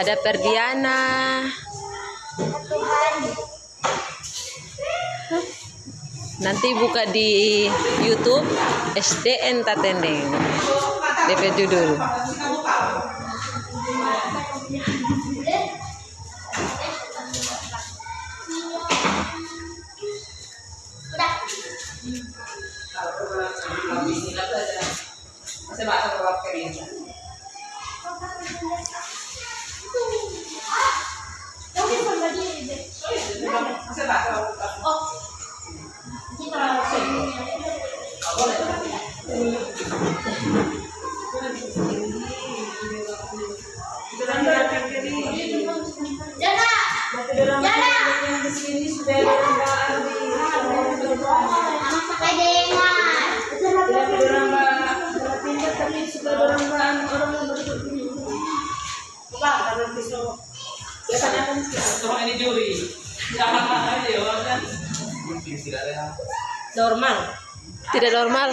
Ada Perdiana. Nanti buka di YouTube SDN Tatendeng. DP judul. Normal. Tidak normal.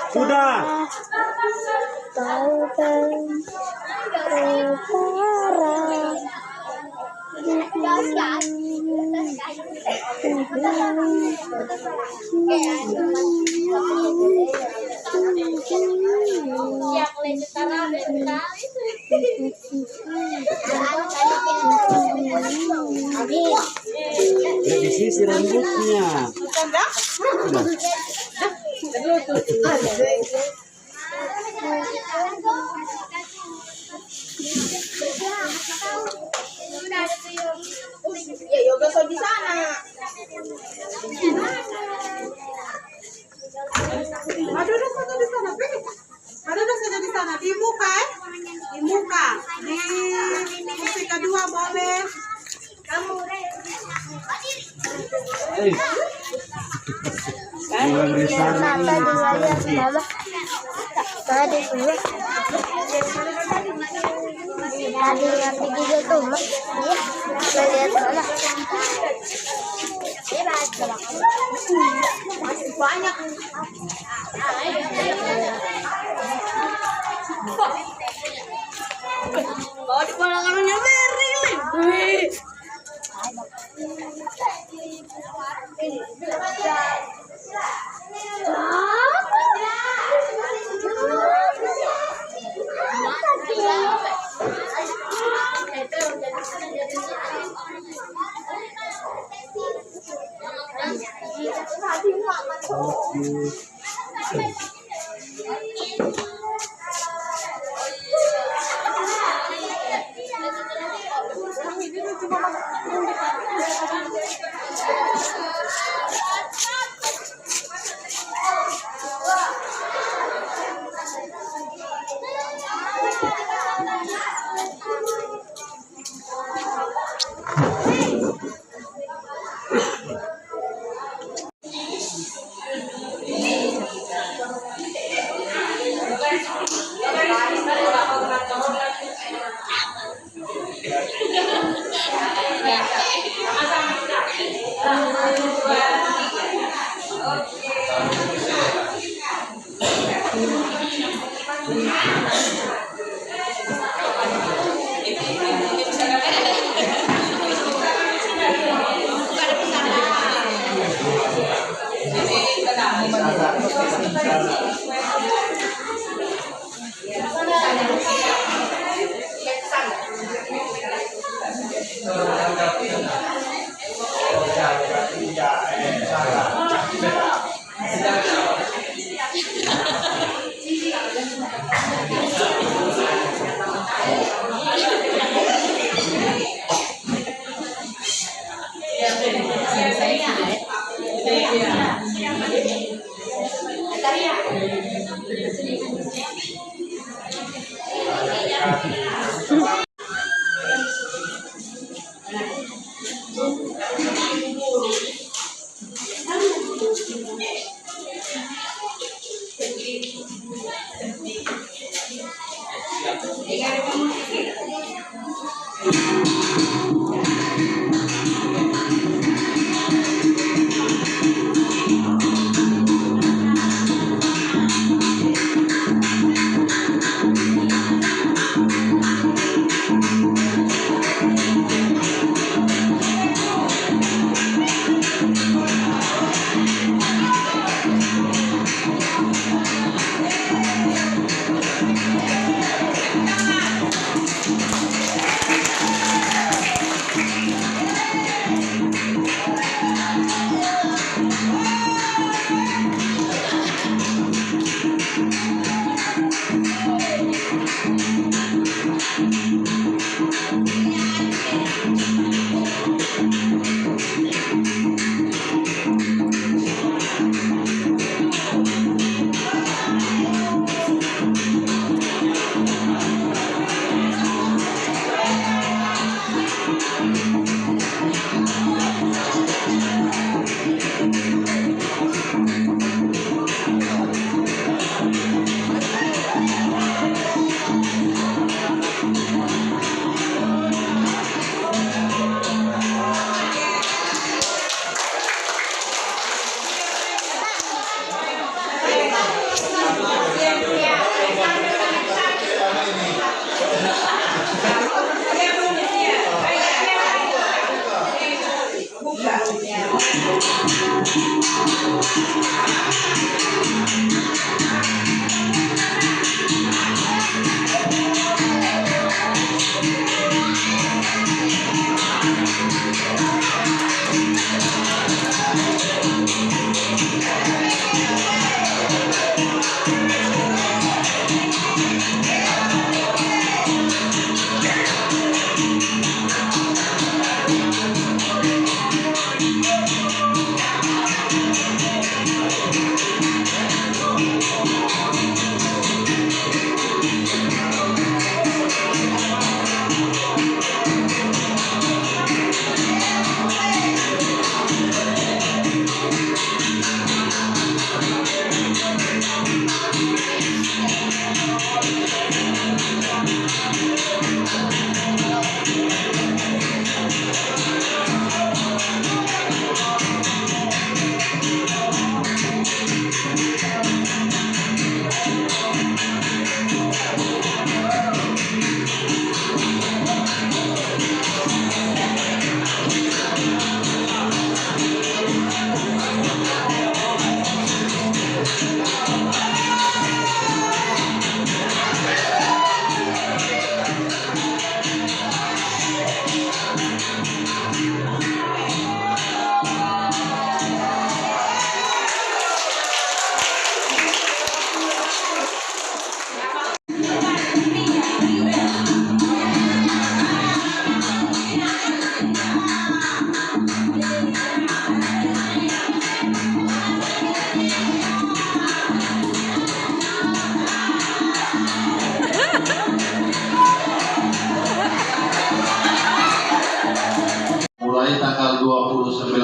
Sudah. Di sisi rambutnya. Ya yoga so di sana. Bulan di sana. Mama di sini. Tadi nanti juga tuh, Mak. Ya, lihat Mama. Masih banyak. Bawa di kolam-kolamnya Mary.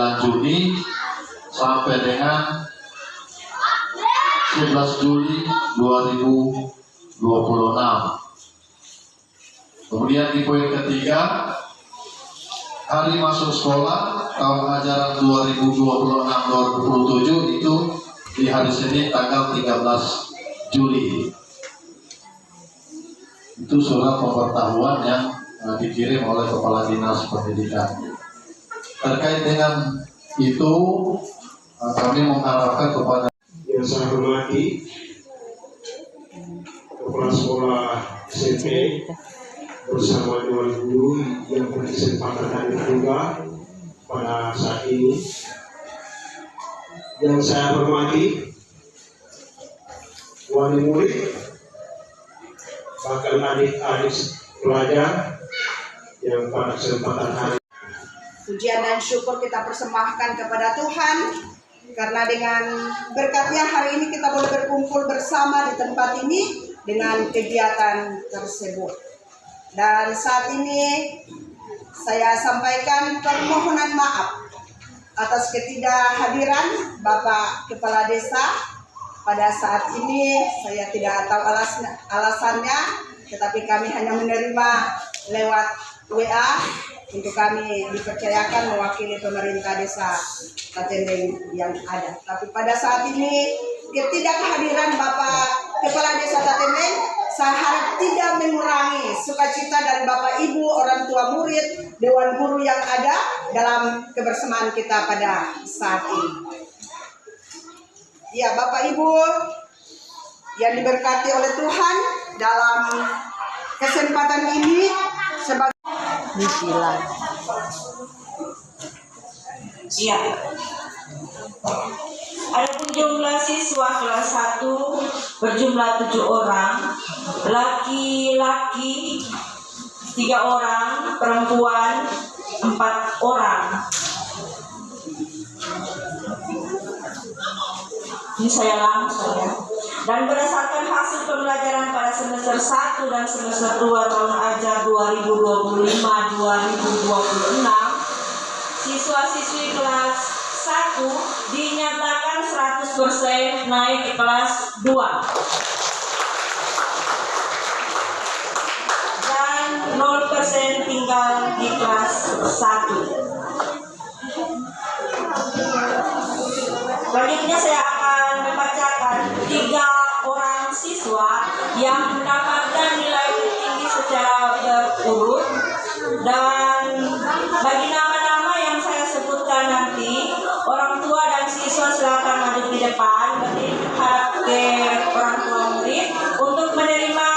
9 Juni sampai dengan 11 Juli 2026. Kemudian di poin ketiga, hari masuk sekolah tahun ajaran 2026-2027 itu di hari Senin tanggal 13 Juli. Itu surat pemberitahuan yang dikirim oleh Kepala Dinas Pendidikan. Terkait dengan itu, kami mengharapkan kepada yang saya hormati Kepala Sekolah SMP bersama Dewan Guru yang berkesempatan hadir juga pada saat ini. Yang saya hormati wali murid, bahkan adik-adik pelajar yang pada kesempatan hari. Pujian dan syukur kita persembahkan kepada Tuhan, karena dengan berkatnya hari ini kita boleh berkumpul bersama di tempat ini dengan kegiatan tersebut. Dan saat ini saya sampaikan permohonan maaf atas ketidakhadiran Bapak Kepala Desa. Pada saat ini saya tidak tahu alasannya, tetapi kami hanya menerima lewat WA untuk kami dipercayakan mewakili pemerintah desa Tatendeng yang ada. Tapi pada saat ini ketidakhadiran Bapak Kepala Desa Tatendeng saya harap tidak mengurangi sukacita dari Bapak Ibu, orang tua murid, Dewan Guru yang ada dalam kebersamaan kita pada saat ini. Ya, Bapak Ibu yang diberkati oleh Tuhan, dalam kesempatan ini sebagai Bismillah. Iya. Adapun jumlah siswa kelas 1 berjumlah 7 orang, laki-laki 3 orang, perempuan 4 orang. Ini saya langsung ya. Dan berdasarkan hasil pembelajaran pada semester 1 dan semester 2 tahun ajar 2025-2026, siswa-siswi kelas 1 dinyatakan 100% naik ke kelas 2 dan 0% tinggal di kelas 1. Selanjutnya saya akan membacakan 3 orang siswa yang mendapatkan nilai tertinggi secara berurut, dan bagi nama-nama yang saya sebutkan nanti, orang tua dan siswa silakan maju di depan. Berarti harap ke orang tua murid untuk menerima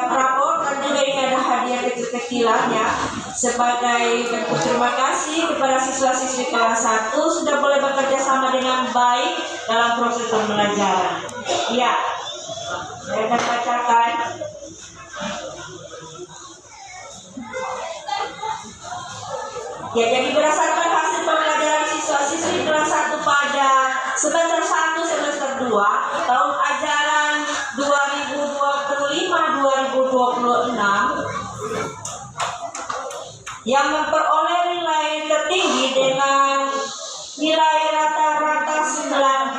rapor, dan juga ini ada hadiah kecil-kecilannya sebagai bentuk terima kasih kepada siswa-siswi kelas 1 sudah boleh bekerja sama dengan baik dalam proses pembelajaran. Ya, saya akan bacakan. Ya, jadi berdasarkan hasil pembelajaran siswa-siswi kelas 1 pada semester 1 semester 2 tahun ajaran 2025-2026 yang memperoleh nilai tertinggi dengan nilai rata-rata 90,6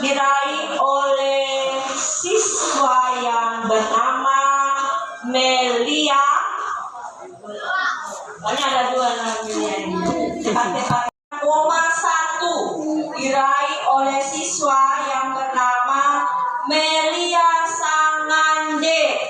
diraih oleh siswa yang bernama Melia. Banyak ada 2 namanya ini. 1,1 diraih oleh siswa yang bernama Melia Sangande.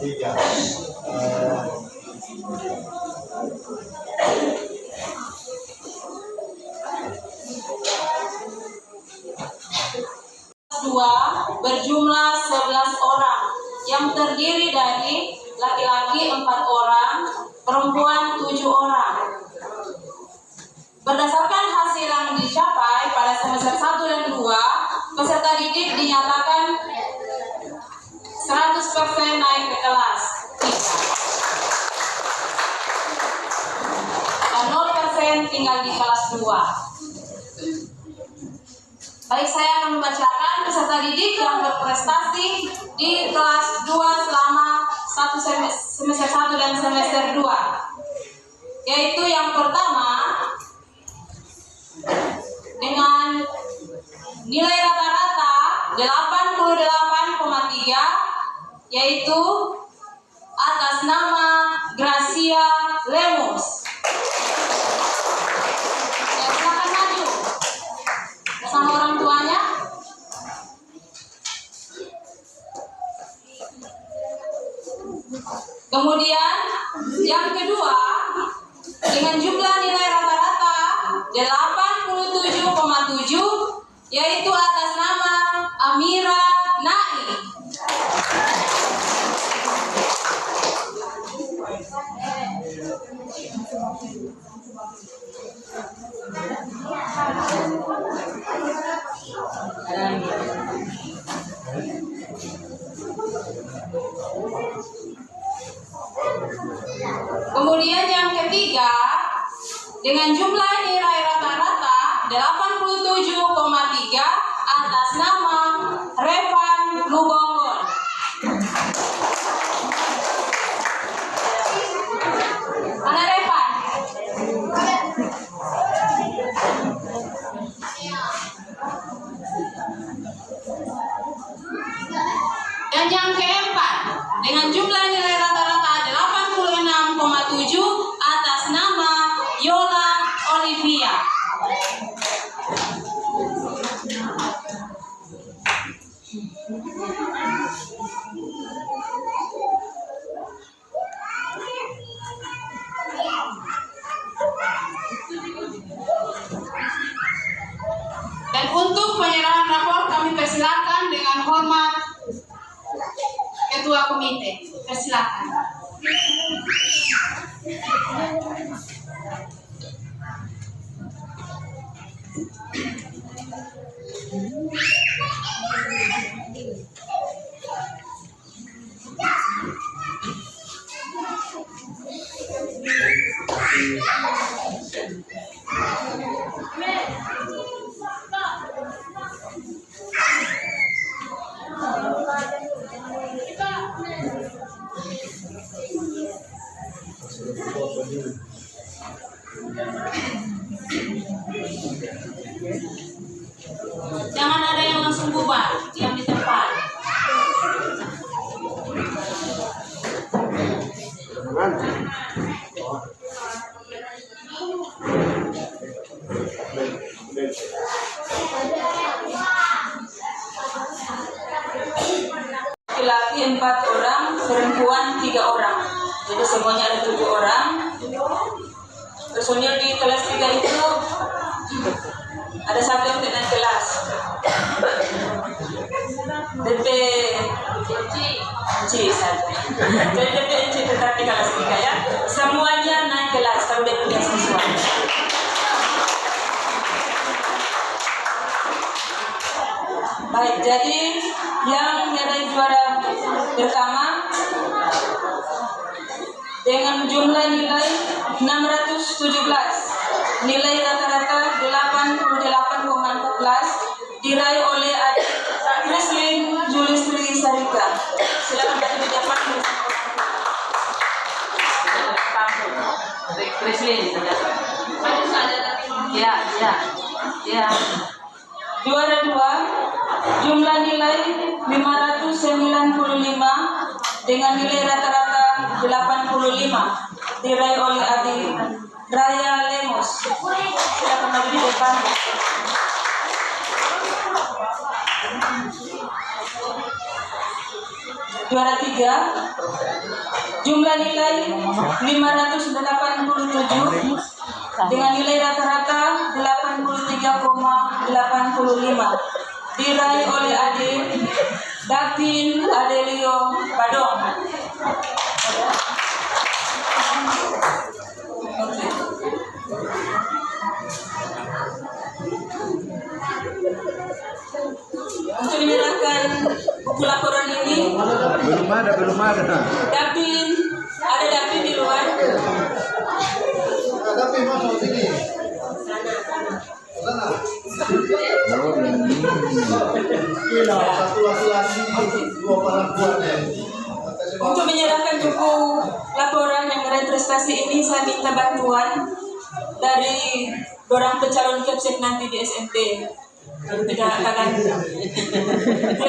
Tiga. dosen tinggal di kelas 2. Baik, saya akan membacakan peserta didik yang berprestasi di kelas 2 selama semester 1 dan semester 2. Yaitu yang pertama dengan nilai rata-rata 88,3, yaitu atas nama Gracia Lemos. Ya, silakan maju bersama orang tuanya. Kemudian yang kedua dengan jumlah nilai rata-rata 87,7, yaitu atas nama Amira Nai. Kemudian yang ketiga dengan jumlah nilai rata-rata 87,3 atas nama Revan Lubongon. Mana Revan? Dan yang keempat dengan jumlah nilai rata-rata 86,7 atas nama Yola Olivia. Dan untuk penyerahan rapor kami persilakan dengan hormat Ketua Komite. Persilakan. Jangan ada yang langsung bubar, diam di tempat. Laki-laki 4 orang, perempuan 3 orang. Jadi semuanya ada 7 orang. Personil di kelas 3 itu ada 1 yang tidak naik kelas. DP C saja. Jadi DP C tetap di kelas 3 ya. Semuanya naik kelas kalau dia punya siswa. Baik, jadi yang meraih juara pertama dengan jumlah nilai 617, nilai rata-rata 88,14 diraih oleh adik Krislin Julistri Sarika. Silakan dari ucapan Krislin. Ya. Juara 2 jumlah nilai 595 dengan nilai rata-rata 85 diraih oleh adik Raya Lemos. Silakan maju di depan. Juara 3 jumlah nilai 587 dengan nilai rata-rata 83,85 diraih oleh adik Davin Adelio Badong. Untuk menyerahkan buku laporan ini belum ada. Davin, ada Davin di luar. Tapi masuk sini. Alhamdulillah, satu laki-laki, dua perempuan ya. Untuk menyerahkan buku laporan yang meraih prestasi ini, saya minta bantuan dari orang pencalon Kepsek nanti di SMP. Tidak akan dia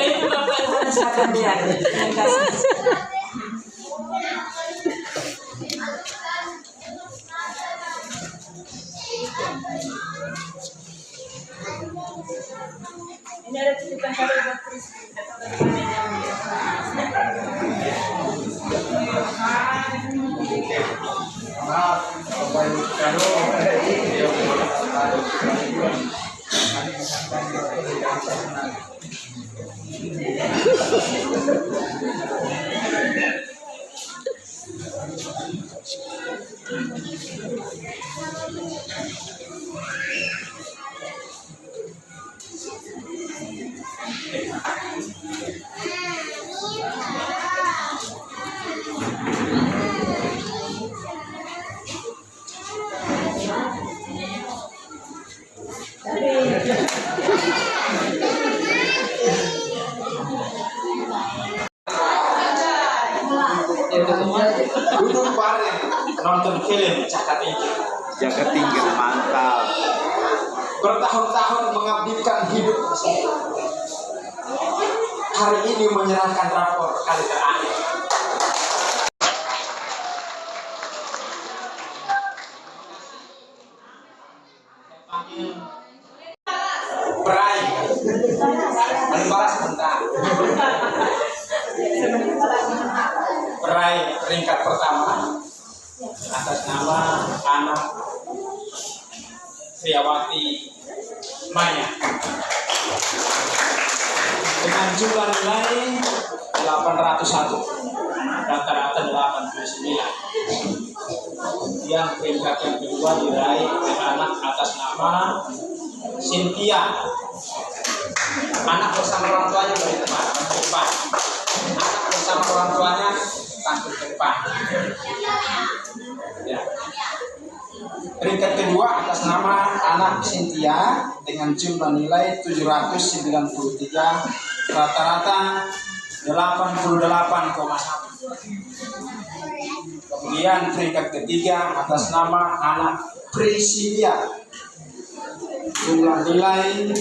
itu Bapak Ibu sekalian. Terima kasih. Ini ada titipan kado buat Chris. Duduk bareng nonton film Jaga Tingkir. Jaga Tingkir, mantap. Bertahun-tahun mengabdikan hidup. Hari ini menyerahkan rapor kali terakhir. Peraih. Balas sebentar. Peraih peringkat pertama atas nama anak Sriawati Maya dengan jumlah nilai 801, rata-rata 89. Yang peringkat yang kedua diraih oleh anak atas nama Cynthia, anak bersama orang tuanya dari depan. Anak bersama orang tuanya tampil ke depan. Ya. Peringkat kedua atas nama anak Cynthia dengan jumlah nilai 793, rata-rata 88,1. Kemudian peringkat ketiga atas nama anak Priscilia, jumlah nilai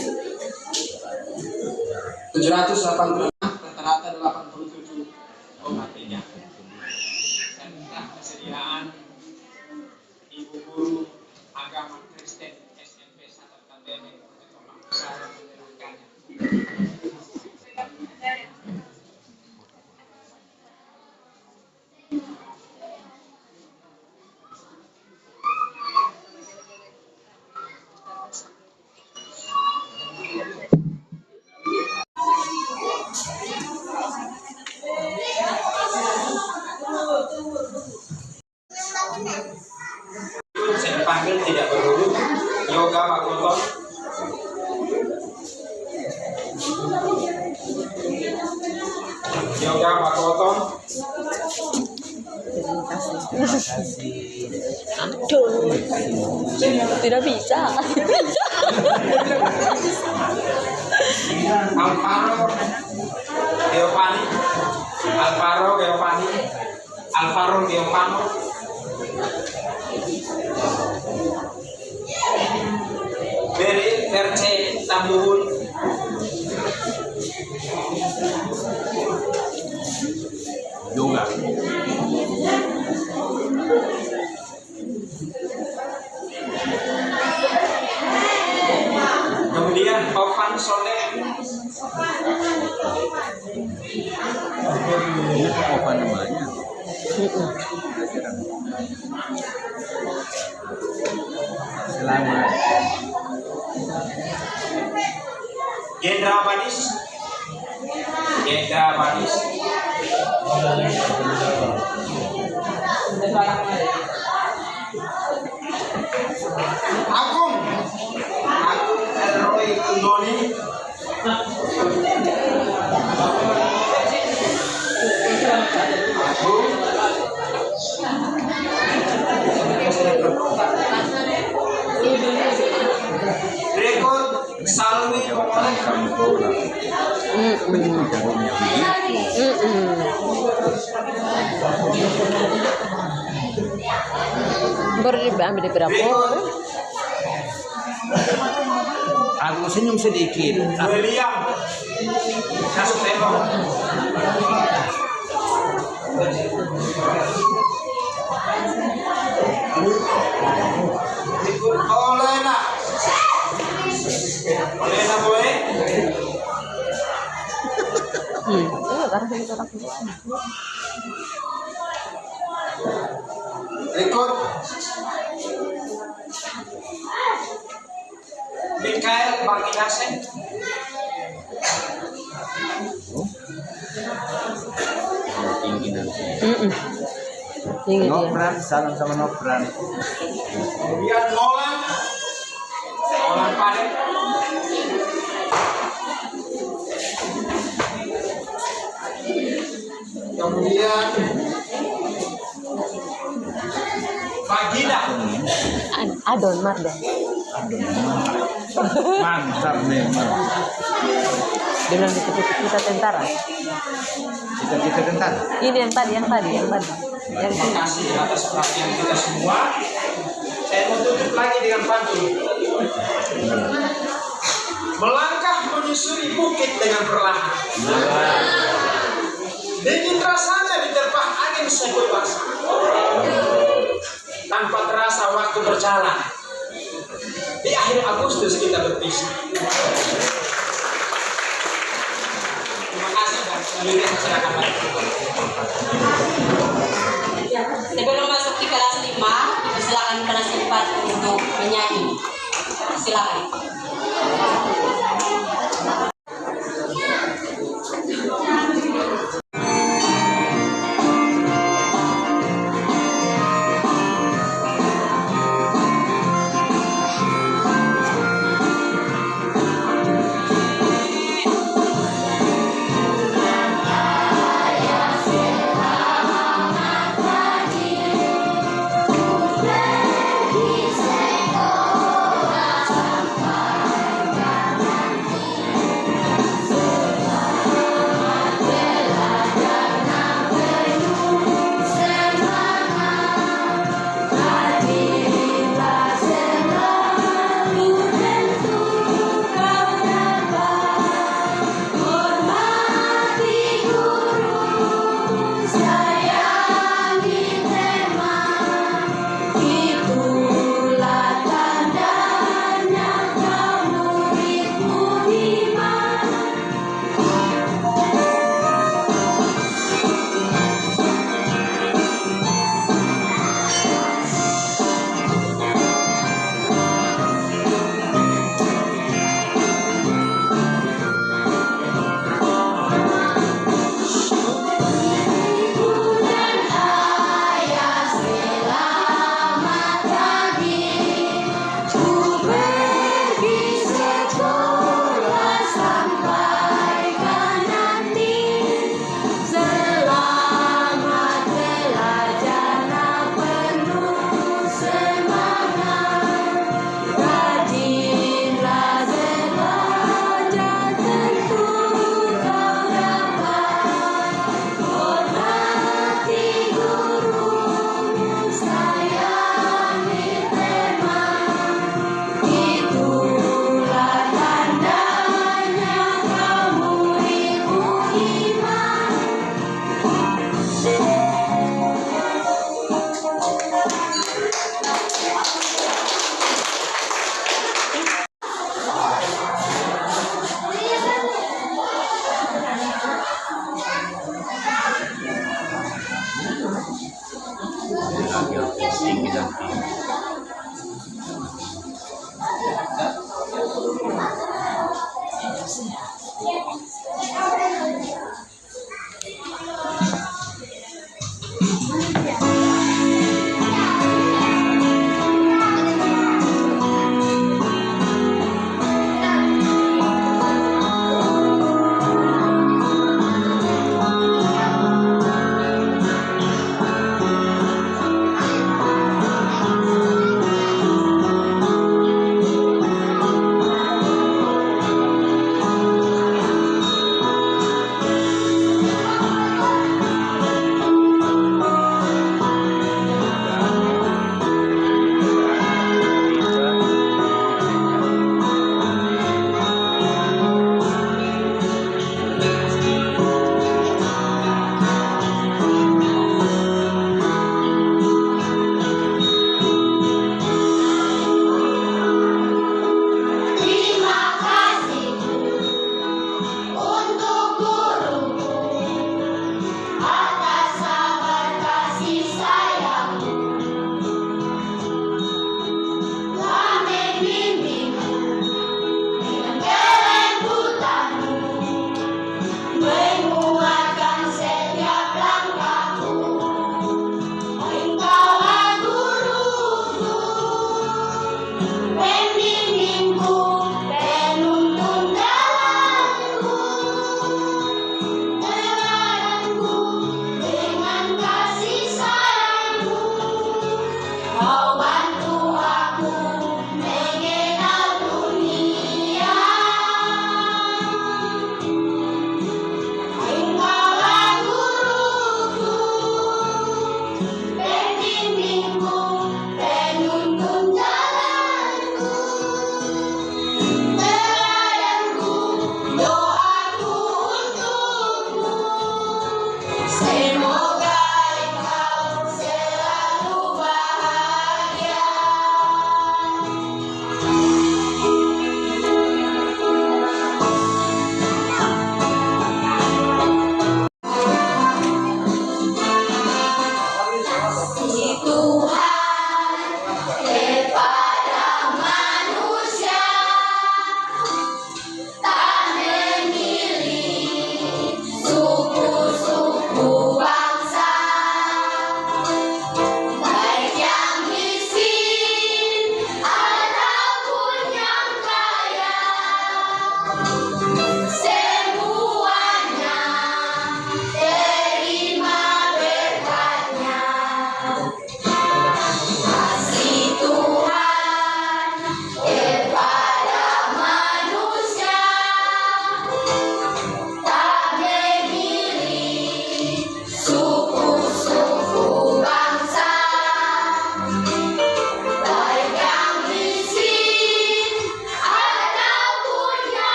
780, rata-rata 87,3. Dan minta kesediaan Ibu Guru Agama Kristen SMP Sangat Tandeme untuk saya menyerahkannya. Saya dipanggil tidak berhuruf Yoga Makoto. Yoga Makoto. Aduh, tidak bisa. Alvaro Geopani. Alvaro Geopani. Alvaro Geopano. Beri RC Tambuhun. Yoga. Kemudian Ovan Soleh. Ini apa namanya? Selamat. Gendra Manis. Gendra Manis. Agung. Agung Elroy Tundoni. Agung. Rekod Salwi Pomolan. Jarumnya begitu. Baru diambil di berapa? Aku senyum sedikit. William, masuk tembok. Olena. Olena boleh? Record. Mikael Martinaseng. Tinggi nanti. Tinggi dia. Nopran, salam sama Nopran. Kemudian Nolan Padet. Kemudian Magida. Adon Marda. Mantap memang. Dengan kita tentara. Kita tentang. Ini yang tadi. Yang Terima kasih atas perhatian kita semua. Saya mau tutup lagi dengan pantun. Melangkah menyusuri bukit dengan perlahan. Dingin rasanya diterpah angin sekut basah. Tanpa terasa waktu berjalan. Di akhir Agustus kita berpisah. Terima kasih dan selanjutnya silakan Pak. Sebelum masuk di kelas 5, silakan kelas 4 untuk menyanyi. Silakan. Tinggi nanti.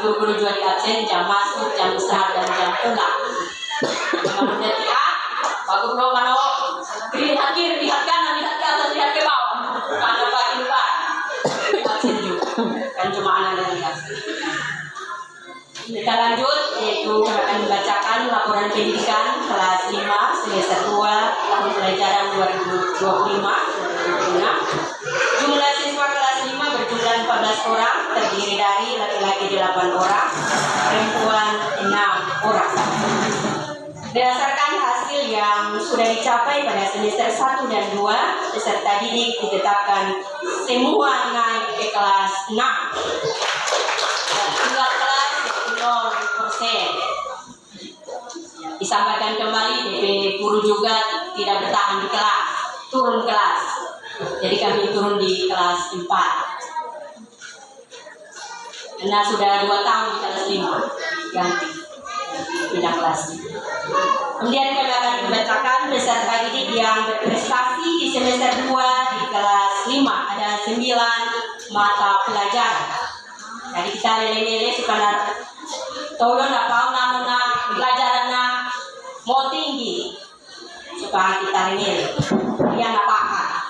Guru-guru juga di absen, jam masuk, jam istirahat, dan jam pulang. Namun dari Pak Guru Mano, lihat kiri, lihat kanan, lihat ke atas, lihat ke bawah. Karena pagi luar, absen juga. Kan cuma anak dari absen. Kita lanjut, yaitu akan membacakan laporan pendidikan kelas 5 semester 2 tahun pelajaran 2025-2026. Jumlah siswa kelas 5 berjumlah 14 orang, terdiri dari laki-laki 8 orang, perempuan 6 orang. Berdasarkan hasil yang sudah dicapai pada semester 1 dan 2, peserta didik ditetapkan semua naik ke kelas 6. Dan tingkat kelas 0%. Disampaikan kembali, DP guru juga tidak bertahan di kelas, turun kelas. Jadi kami turun di kelas 4. Karena sudah 2 tahun di kelas 5, ganti pindah kelas. Kemudian kami akan membacakan peserta didik yang berprestasi di semester 2 di kelas 5. Ada 9 mata pelajaran. Jadi kita lele-lele supaya tolong apa nama pelajaran mau tinggi supaya kita lele. Yang apakah?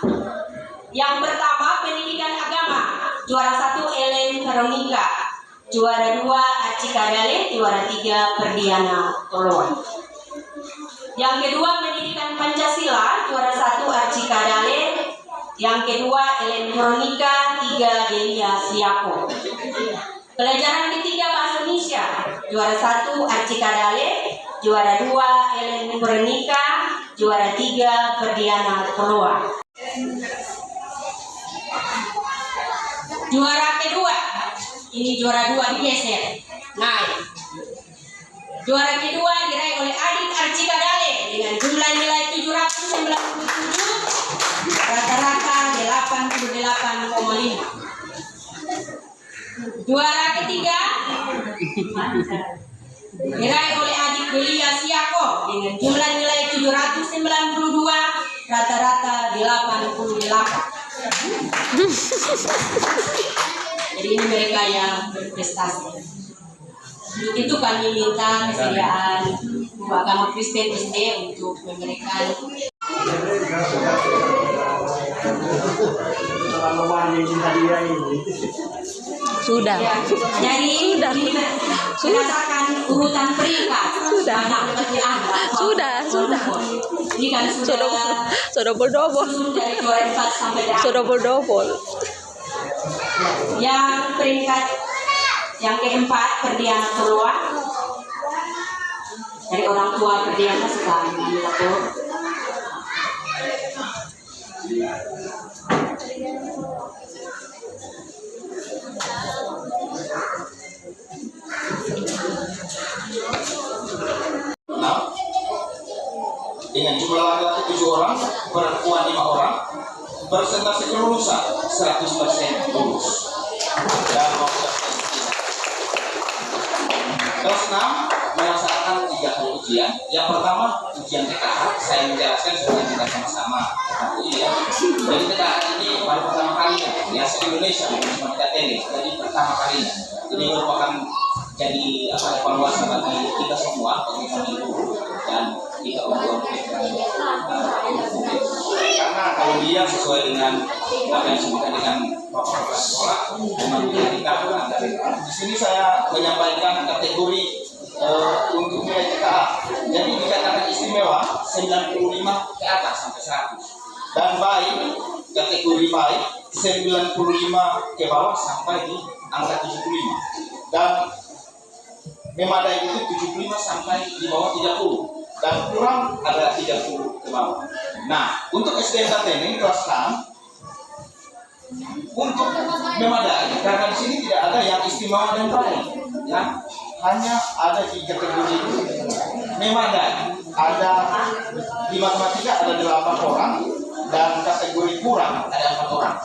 Yang pertama pendidikan agama, juara 1 Ellen Veronica, juara 2 Acika Dale, juara 3 Perdiana Tolong. Yang kedua pendidikan Pancasila, juara 1 Acika Dale, yang kedua Ellen Veronica, 3 Delia Siako. Pelajaran ketiga bahasa Indonesia, juara 1 Acika Dale, juara 2 Ellen Veronica, juara 3 Perdiana Tolong. Juara kedua, ini juara 2 digeser, naik. Juara kedua diraih oleh Adit Arcika Dale dengan jumlah nilai 797, rata-rata 88,5. Juara ketiga diraih oleh Adik Belia Siako dengan jumlah nilai 792, rata-rata 88. Jadi ini mereka yang berprestasi. Untuk itu kami minta kesediaan Guru Agama Kristen SD untuk memberikan. Sudah. Ya, jadi berdasarkan urutan peringkat Sudah. Ini kan Sudah berdobol. dari juara 4 sampai Sudah berdobol. yang peringkat Yang keempat, perdianan keluar. Dari orang tua perdianan sekarang dilakukan. Dengan jumlah laki-laki 7 orang, perempuan 5 orang, persentase kelulusan 100% lulus. Dan kelas 6 melaksanakan 3 kali ujian. Yang pertama ujian TKA, saya menjelaskan supaya kita sama-sama. Ya. Jadi TKA ini baru pertama kalinya, ya se-Indonesia bukan kita teknik, jadi pertama kalinya. Ini merupakan jadi evaluasi bagi kita semua, bagi kami guru dan kita orang karena kalau dia sesuai dengan apa yang disebutkan dengan bapak sekolah, memang kita di sini saya menyampaikan kategori untuk nilai TKA. Jadi dikatakan istimewa 95 ke atas sampai 100 dan baik kategori baik 95 ke bawah sampai di angka 75 dan memadai itu 75 sampai di bawah 30 dan kurang ada 30 ke bawah. Nah, untuk SDN ini kelas 6 untuk memadai karena di sini tidak ada yang istimewa dan baik, ya hanya ada di kategori memadai. Ada di matematika ada 8 orang dan kategori kurang ada 4 orang.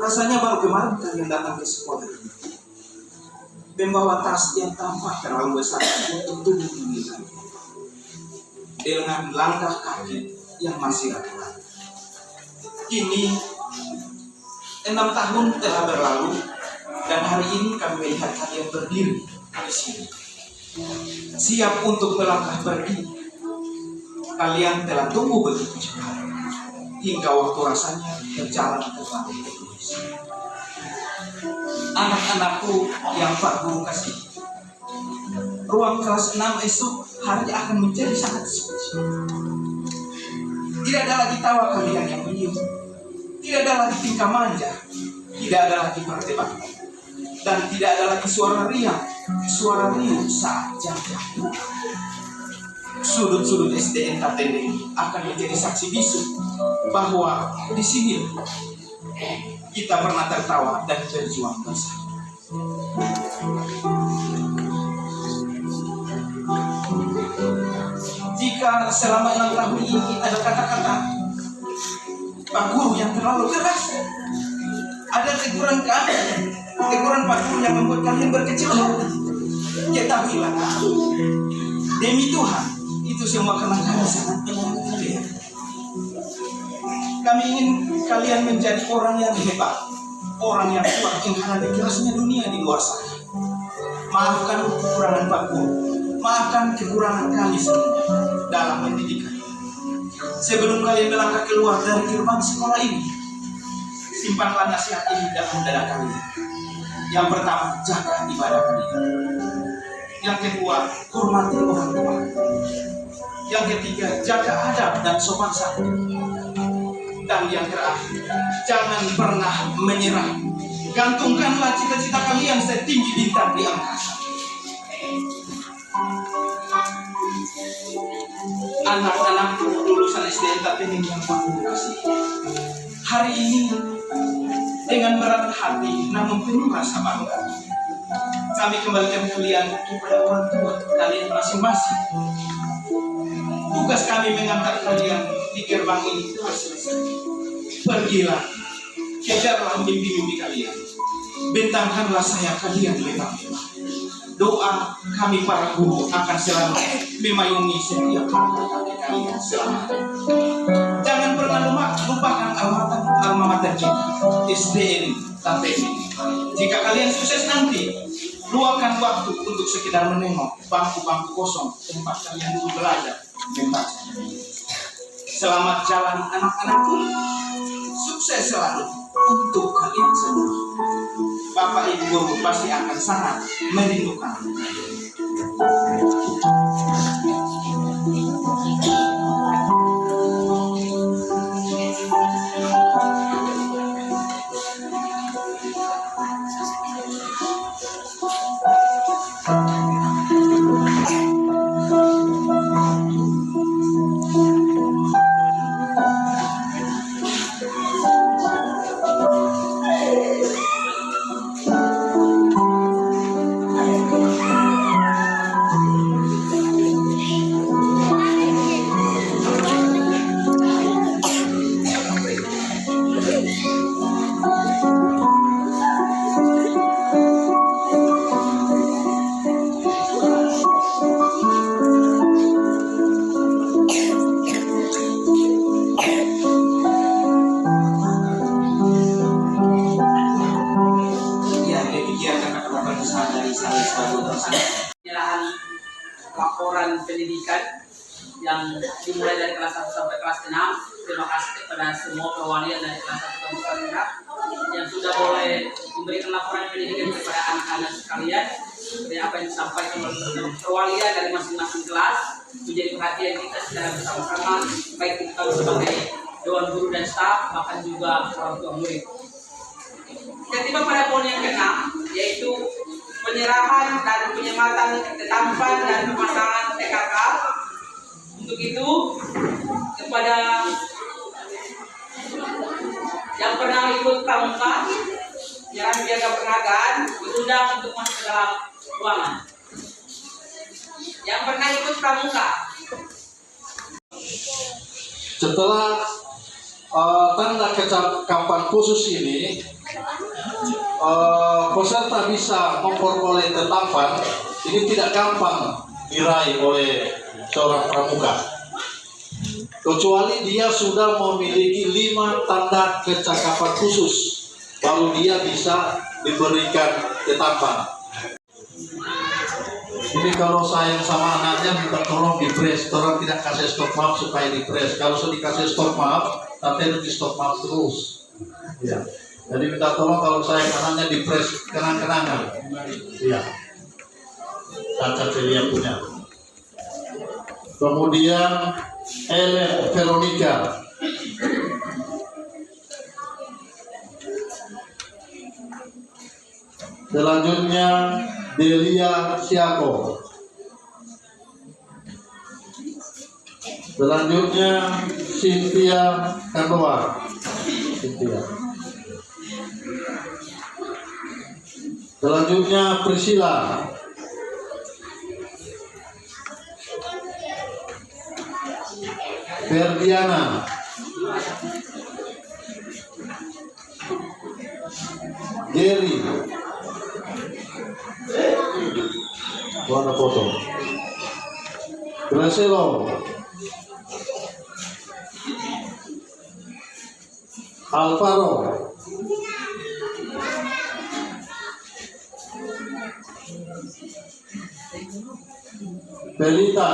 Rasanya baru kemarin kalian datang ke sekolah ini, membawa tas yang tampak terlalu besar untuk tubuh ini, dengan langkah kaki yang masih ragu-ragu. Kini 6 tahun telah berlalu dan hari ini kami melihat kalian berdiri di sini, siap untuk melangkah pergi. Kalian telah tunggu begitu cepat hingga waktu rasanya berjalan terlalu egois. anak-anakku yang Pak Guru kasih, ruang kelas 6 esok hari akan menjadi sangat spesial. Tidak ada lagi tawa kalian yang menyium, tidak ada lagi tingkah manja, tidak ada lagi perdebatan, dan tidak ada lagi suara riuh saat jam-jam. Sudut-sudut SDN Tatende akan menjadi saksi bisu bahwa di sini kita pernah tertawa dan berjuang bersama. Jika selama 6 tahun ini ada kata-kata Pak Guru yang terlalu keras, ada teguran kami, teguran Pak Guru yang membuat kalian berkecil hati, ketahuilah demi Tuhan, itu semua karena kami sangat menyayangi kalian. Kami ingin kalian menjadi orang yang hebat, orang yang kuat yang menghadapi kerasnya dunia di luar sana. Maafkan kekurangan Pak Guru, maafkan kekurangan kami semua dalam pendidikan. Sebelum kalian melangkah keluar dari gerbang sekolah ini, simpanlah nasihat ini dalam dada kalian. Yang pertama, jaga ibadah kalian. Yang kedua, hormati orang tua. Yang ketiga, jaga adab dan sopan santun. Dan yang terakhir, jangan pernah menyerah. Gantungkanlah cita-cita kalian setinggi bintang di angkasa. Anak-anak lulusan SDN Tatende yang Pak Guru kasih, hari ini dengan berat hati namun penuh rasa bangga, kami kembalikan kalian kepada orang tua kalian masing-masing. Tugas kami mengantar kalian di gerbang ini telah selesai. Pergilah, kejarlah mimpi-mimpi kalian, bentangkanlah sayap kalian lebar-lebar. Doa kami para guru akan selalu memayungi setiap langkah kaki kalian selama. Jangan pernah lupakan alma mater kita, SDN Tatende. Jika kalian sukses nanti, luangkan waktu untuk sekedar menengok bangku-bangku kosong tempat kalian belajar membaca. Selamat jalan anak-anakku, sukses selalu untuk kalian semua. Bapak Ibu Guru pasti akan sangat merindukan. Penyerahan laporan pendidikan yang dimulai dari kelas 1 sampai kelas 6. Terima kasih kepada semua perwalian dari kelas 1 sampai kelas 6 yang sudah boleh memberikan laporan pendidikan kepada anak-anak sekalian. Seperti apa yang disampaikan oleh perwalian dari masing-masing kelas menjadi perhatian kita secara bersama-sama, baik kita sebagai dewan guru dan staf, bahkan juga orang tua murid. Kita tiba pada poin yang ke-6, yaitu penyerahan dan penyematan ketampan dan pemasangan TKK. Untuk itu, kepada yang pernah ikut pramuka, yang menjaga pernagaan, diundang untuk masuk ke dalam ruangan. Yang pernah ikut pramuka. Setelah tanda kecakapan khusus ini, peserta bisa memperoleh tetapan. Ini tidak gampang diraih oleh seorang pramuka, kecuali dia sudah memiliki 5 tanda kecakapan khusus, baru dia bisa diberikan tetapan. Ini kalau sayang sama anaknya minta tolong di press, tolong tidak kasih stop map supaya di press. Kalau sudah dikasih stop map, nanti di stop map terus. Ya. Jadi minta tolong kalau saya kanannya dipres kenang-kenangan. Iya. Caca Celia punya. Kemudian Ellen Veronica. Selanjutnya Delia Siako. Selanjutnya Cynthia Kandoa. Cynthia. Selanjutnya Priscilla. Ferdiana. Gary. Warna foto. Gracelo. Alvaro. Belita.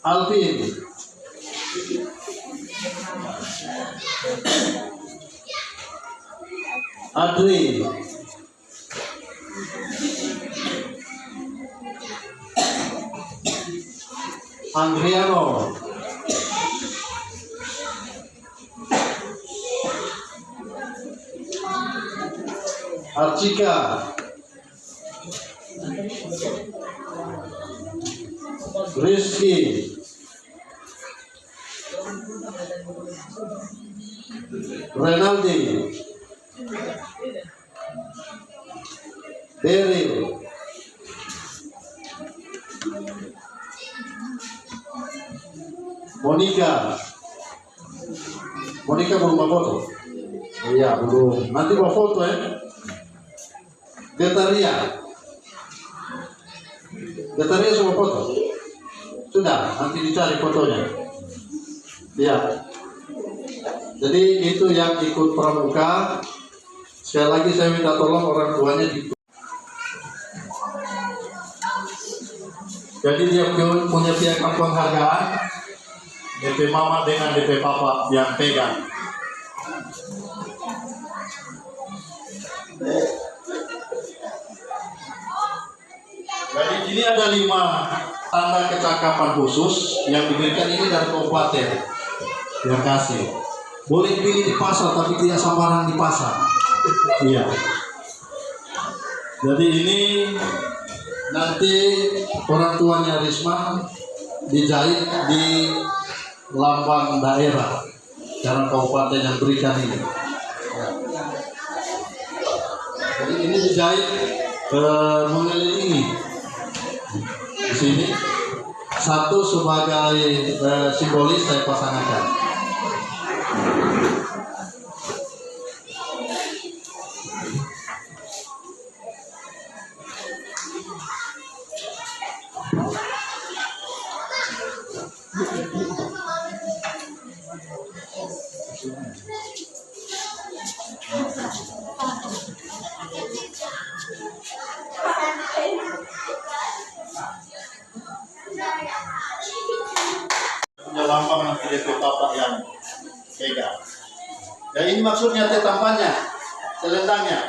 Alvin. Adri. Andriano. Archika. Rizky. Renaldi. Beryl. Monica. Monica belum bawa foto? Iya, belum. Nanti bawa foto ya. Betaria. Betaria semua foto? Sudah, nanti dicari fotonya. Iya. Jadi itu yang ikut pramuka. Sekali lagi saya minta tolong orang tuanya ikut. Jadi dia punya piagam penghargaan. DP mama dengan DP papa yang pegang. Jadi ini ada 5 tanda kecakapan khusus yang diberikan ini dari kabupaten. Terima kasih. Boleh pilih di pasar tapi tidak sembarang di pasar. Iya. Jadi ini nanti orang tuanya Risma dijahit di lambang daerah karena kabupaten yang berikan ini. Jadi ini dijahit mengelilingi di sini. Satu sebagai simbolis saya pasangkan. Punya lambang nanti DP bapak yang pegang. Ya ini maksudnya tampannya, selendangnya.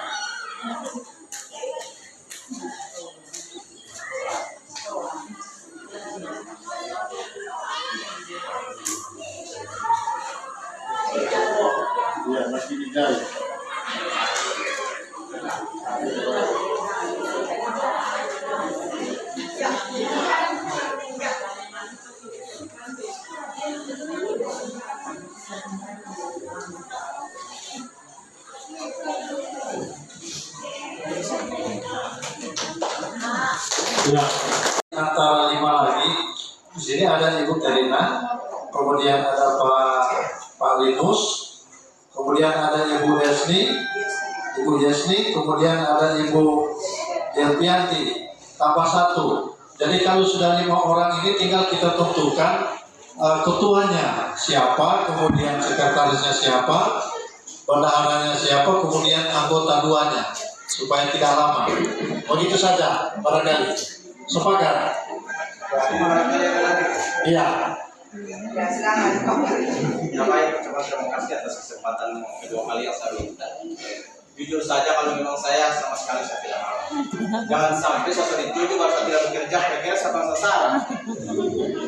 Ya masih dijahit. Ya, antara 5 lagi. Di sini ada Ibu Terina, kemudian ada Pak Linus, kemudian ada Ibu Yesni, kemudian ada Ibu Delpianti, tambah 1. Jadi kalau sudah 5 orang ini tinggal kita tentukan ketuanya siapa, kemudian sekretarisnya siapa, bendaharanya siapa, kemudian anggota 2-nya, supaya tidak lama. Begitu saja, barangkali. Sepakat? Iya. Ya, silakan. Ya baik, ucapan terima kasih atas kesempatan kedua kali yang saya minta. Jujur saja kalau memang saya sama sekali saya tidak mau. Jangan sampai saya dituju kalau saya tidak bekerja, kira-kira saya bangsa sasaran.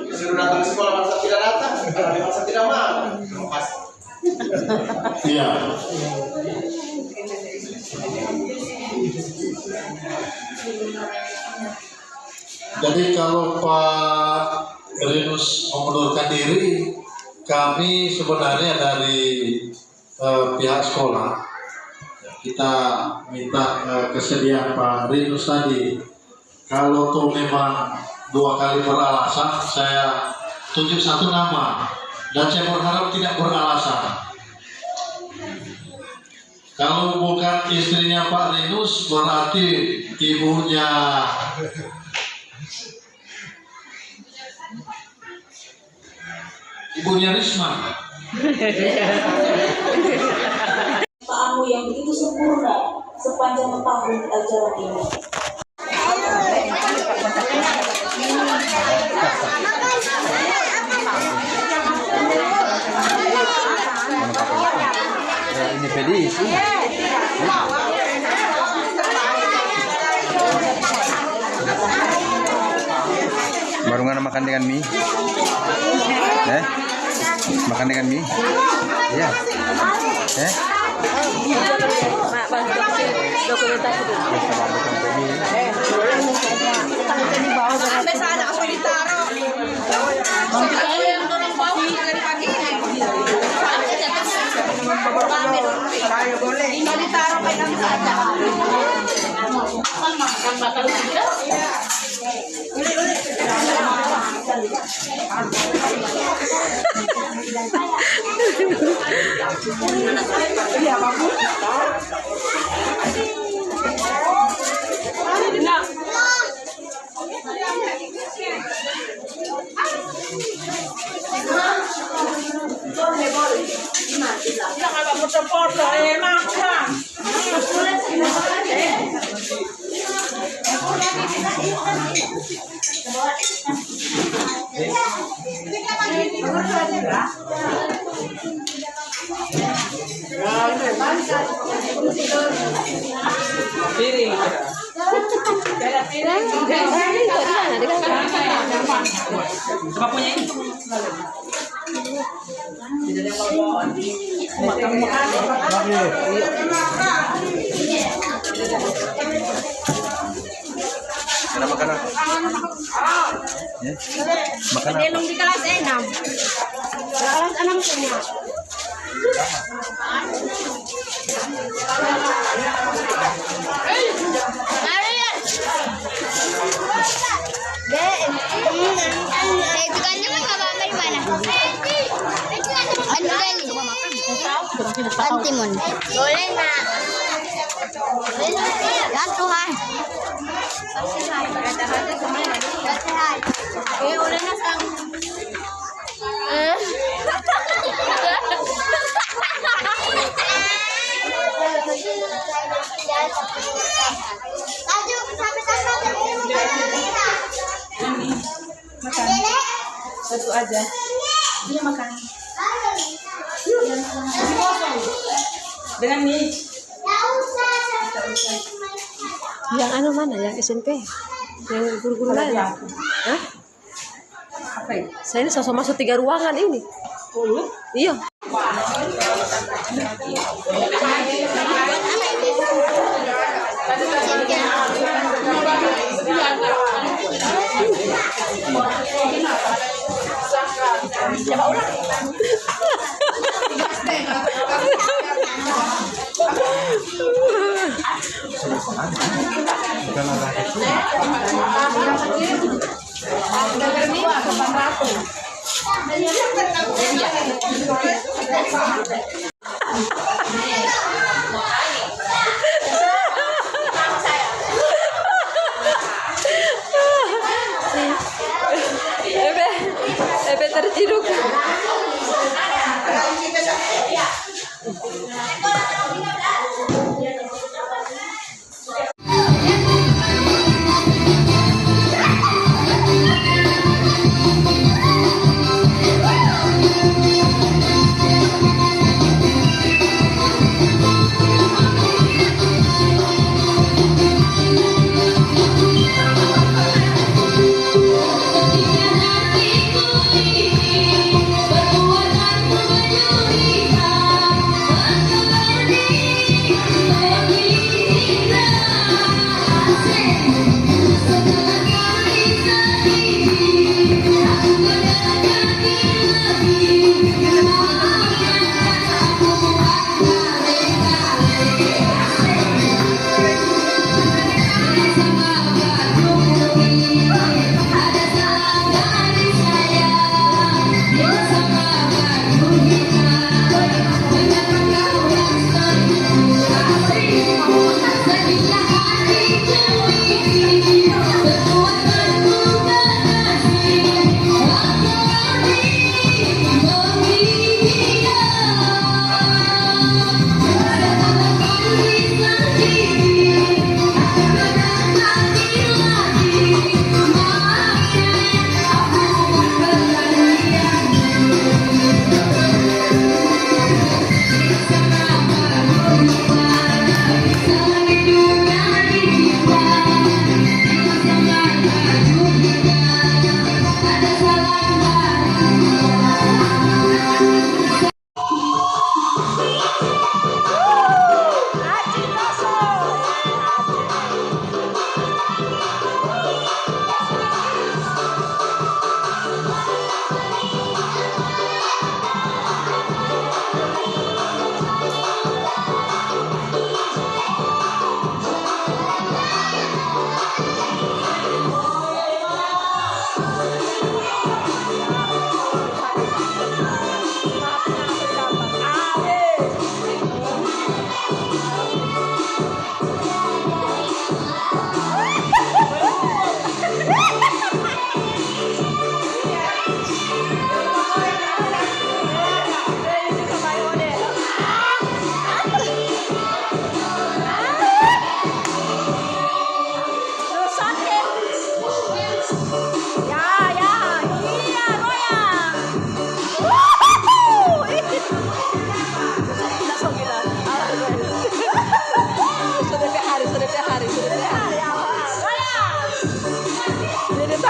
Disuruh datang ke sekolah bangsa tidak datang, karena memang saya tidak mau. Terima kasih. Iya. Jadi kalau Pak Rinus mengundurkan diri, kami sebenarnya dari pihak sekolah kita minta kesediaan Pak Rinus tadi. Kalau tuh memang 2 kali beralasan, saya tunjuk 1 nama dan saya berharap tidak beralasan. Kalau bukan istrinya Pak Rinus, berarti ibunya Risma. Kamu yang begitu sempurna sepanjang tahun ajaran ini. Ini pedis. Baru nggak makan dengan mie? Makan dengan mie? Iya. Mak, bantu dokumentasi dulu. Ada makan apa? Ya? Makan apa? Di kelas 6. Kelas 6 semua. Antimon. Boleh nak? Ya Tuhan. Boleh nak sang? Satu aja. Dia makan. Dengan mie. Yang anu mana? Yang SMP? Yang guru-guru lain? Hah? Apa ya? Saya ini sosok masuk 3 ruangan ini. Iya. Ebe terciduk.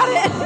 kemarin.